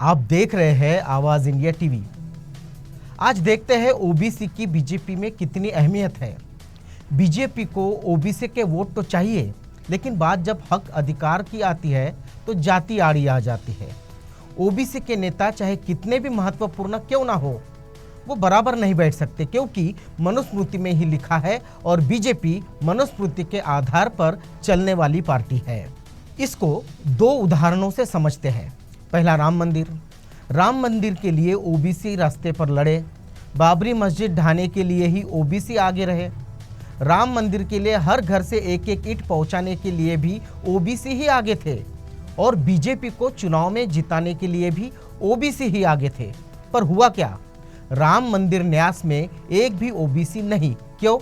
आप देख रहे हैं आवाज इंडिया टीवी। आज देखते हैं ओबीसी की बीजेपी में कितनी अहमियत है। बीजेपी को ओबीसी के वोट तो चाहिए, लेकिन बात जब हक अधिकार की आती है तो जाति आड़ी आ जाती है। ओबीसी के नेता चाहे कितने भी महत्वपूर्ण क्यों ना हो, वो बराबर नहीं बैठ सकते, क्योंकि मनुस्मृति में ही लिखा है और बीजेपी मनुस्मृति के आधार पर चलने वाली पार्टी है। इसको दो उदाहरणों से समझते हैं। पहला, राम मंदिर के लिए ओबीसी रास्ते पर लड़े। बाबरी मस्जिद ढाने के लिए ही ओबीसी आगे रहे। राम मंदिर के लिए हर घर से एक एक ईंट पहुंचाने के लिए भी ओबीसी ही आगे थे, और बीजेपी को चुनाव में जिताने के लिए भी ओबीसी ही आगे थे। पर हुआ क्या? राम मंदिर न्यास में एक भी ओबीसी नहीं। क्यों?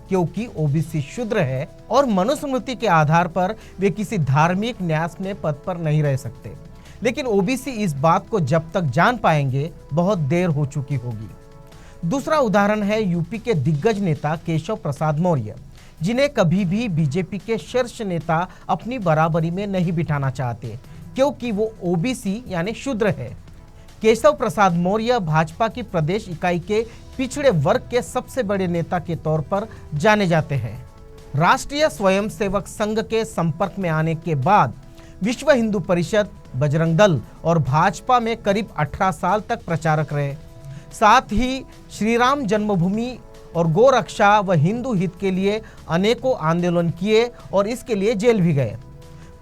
क्योंकि ओबीसी शूद्र है और मनुस्मृति के आधार पर वे किसी धार्मिक न्यास में पद पर नहीं रह सकते। लेकिन ओबीसी इस बात को जब तक जान पाएंगे, बहुत देर हो चुकी होगी। दूसरा उदाहरण है यूपी के दिग्गज नेता केशव प्रसाद मौर्य, जिन्हें कभी भी बीजेपी के शीर्ष नेता अपनी बराबरी में नहीं बिठाना चाहते, क्योंकि वो ओबीसी यानी शूद्र है। केशव प्रसाद मौर्य भाजपा की प्रदेश इकाई के पिछड़े वर्ग के सबसे बड़े नेता के तौर पर जाने जाते हैं। राष्ट्रीय स्वयंसेवक संघ के संपर्क में आने के बाद विश्व हिंदू परिषद, बजरंग दल और भाजपा में करीब 18 साल तक प्रचारक रहे। साथ ही श्री राम जन्मभूमि और गोरक्षा व हिंदू हित के लिए अनेकों आंदोलन किए और इसके लिए जेल भी गए।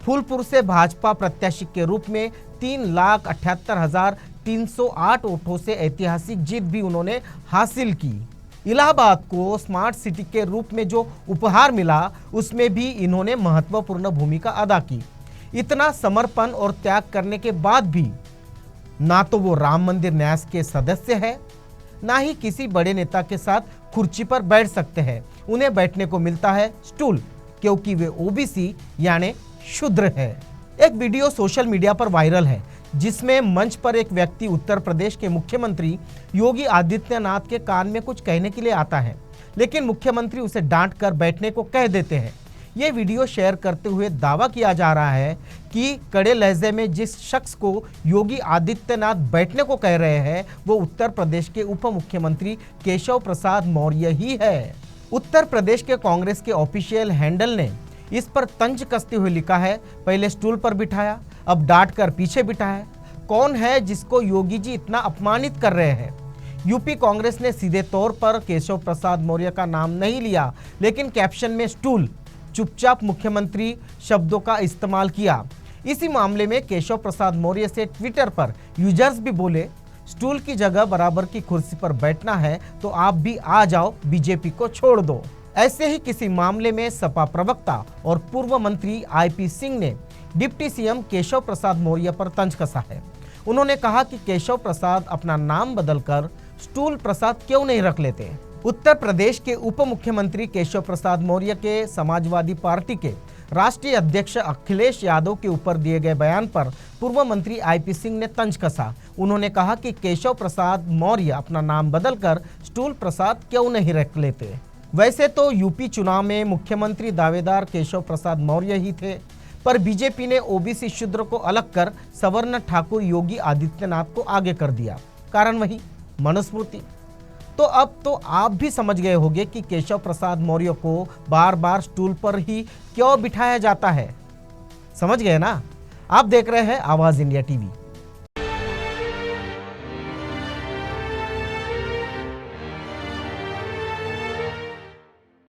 फूलपुर से भाजपा प्रत्याशी के रूप में 3,78,308 वोटों से ऐतिहासिक जीत भी उन्होंने हासिल की। इलाहाबाद को स्मार्ट सिटी के रूप में जो उपहार मिला, उसमें भी इन्होंने महत्वपूर्ण भूमिका अदा की। इतना समर्पण और त्याग करने के बाद भी ना तो वो राम मंदिर न्यास के सदस्य है, ना ही किसी बड़े नेता के साथ कुर्सी पर बैठ सकते हैं। उन्हें बैठने को मिलता है स्टूल, क्योंकि वे ओबीसी यानी शूद्र है। एक वीडियो सोशल मीडिया पर वायरल है, जिसमें मंच पर एक व्यक्ति उत्तर प्रदेश के मुख्यमंत्री योगी आदित्यनाथ के कान में कुछ कहने के लिए आता है, लेकिन मुख्यमंत्री उसे डांट कर बैठने को कह देते हैं। ये वीडियो शेयर करते हुए दावा किया जा रहा है कि कड़े लहजे में जिस शख्स को योगी आदित्यनाथ बैठने को कह रहे हैं, वो उत्तर प्रदेश के उप मुख्यमंत्री केशव प्रसाद मौर्य ही है। उत्तर प्रदेश के कांग्रेस के ऑफिशियल हैंडल ने इस पर तंज कसते हुए लिखा है, पहले स्टूल पर बिठाया, अब डांट कर पीछे बिठाया। कौन है जिसको योगी जी इतना अपमानित कर रहे हैं? यूपी कांग्रेस ने सीधे तौर पर केशव प्रसाद मौर्य का नाम नहीं लिया, लेकिन कैप्शन में स्टूल, चुपचाप मुख्यमंत्री शब्दों का इस्तेमाल किया। इसी मामले में केशव प्रसाद मौर्य से ट्विटर पर यूजर्स भी बोले, स्टूल की जगह बराबर की कुर्सी पर बैठना है तो आप भी आ जाओ, बीजेपी को छोड़ दो। ऐसे ही किसी मामले में सपा प्रवक्ता और पूर्व मंत्री आईपी सिंह ने डिप्टी सीएम केशव प्रसाद मौर्य पर तंज कसा है। उन्होंने कहा कि केशव प्रसाद अपना नाम बदलकर स्टूल प्रसाद क्यों नहीं रख लेते। उत्तर प्रदेश के उप मुख्यमंत्री केशव प्रसाद मौर्य के समाजवादी पार्टी के राष्ट्रीय अध्यक्ष अखिलेश यादव के ऊपर दिए गए बयान पर पूर्व मंत्री आईपी सिंह ने तंज कसा। उन्होंने कहा कि केशव प्रसाद मौर्य अपना नाम बदलकर स्टूल प्रसाद क्यों नहीं रख लेते। वैसे तो यूपी चुनाव में मुख्यमंत्री दावेदार केशव प्रसाद मौर्य ही थे, पर बीजेपी ने ओबीसी शूद्र को अलग कर सवर्ण ठाकुर योगी आदित्यनाथ को आगे कर दिया। कारण वही मनुस्मृति। तो अब तो आप भी समझ गए होंगे कि केशव प्रसाद मौर्य को बार बार स्टूल पर ही क्यों बिठाया जाता है। समझ गए ना? आप देख रहे हैं आवाज इंडिया टीवी।